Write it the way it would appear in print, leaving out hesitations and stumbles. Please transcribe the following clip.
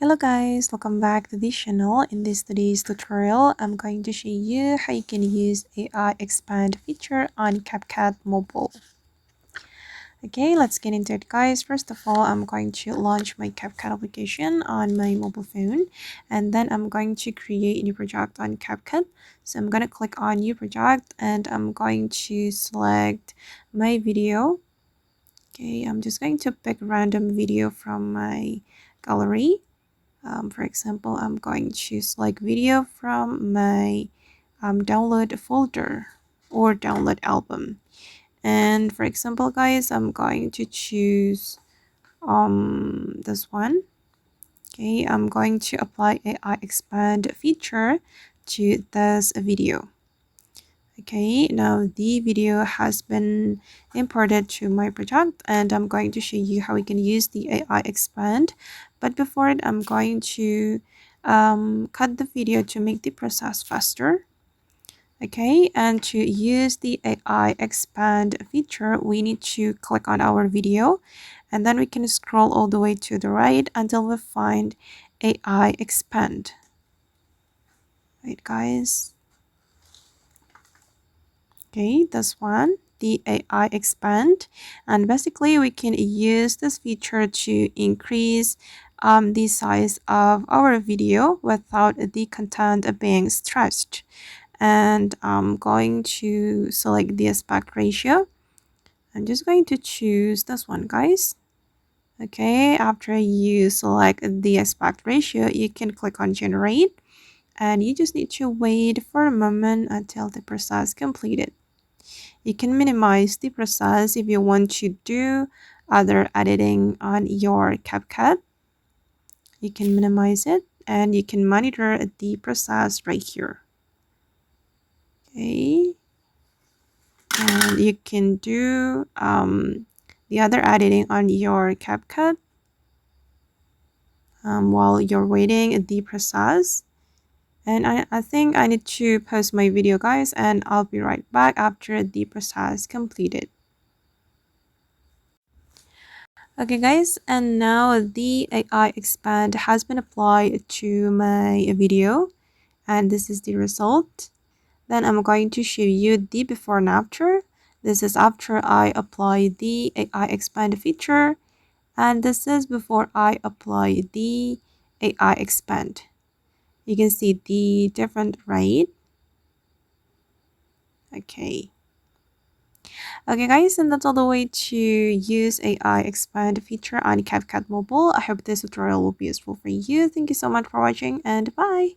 Hello guys, welcome back to this channel. In today's tutorial, I'm going to show you how you can use AI expand feature on CapCut mobile. Okay, let's get into it guys. First of all, I'm going to launch my CapCut application on my mobile phone, and then I'm going to create a new project on CapCut. So I'm going to click on new project and I'm going to select my video. Okay, I'm just going to pick random video from my gallery. For example, I'm going to select video from my download folder or download album. And for example, guys, I'm going to choose this one. Okay, I'm going to apply AI expand feature to this video. Okay, now the video has been imported to my project and I'm going to show you how we can use the AI expand. But before it, I'm going to cut the video to make the process faster. Okay, and to use the AI expand feature, we need to click on our video and then we can scroll all the way to the right until we find AI expand. Right, guys. Okay, this one, the AI expand, and basically we can use this feature to increase the size of our video without the content being stretched. And I'm going to select the aspect ratio. I'm just going to choose this one, guys. Okay, after you select the aspect ratio, you can click on generate and you just need to wait for a moment until the process completed. You can minimize the process if you want to do other editing on your CapCut. You can minimize it and you can monitor the process right here. Okay. And you can do the other editing on your CapCut while you're waiting the process. And I think I need to pause my video, guys, and I'll be right back after the process completed. Okay guys, and now the AI expand has been applied to my video and this is the result. Then I'm going to show you the before and after. This is after I apply the AI expand feature and this is before I apply the AI expand. You can see the different rate. Okay guys, and that's all the way to use AI expand feature on CapCut mobile. I hope this tutorial will be useful for you. Thank you so much for watching and bye.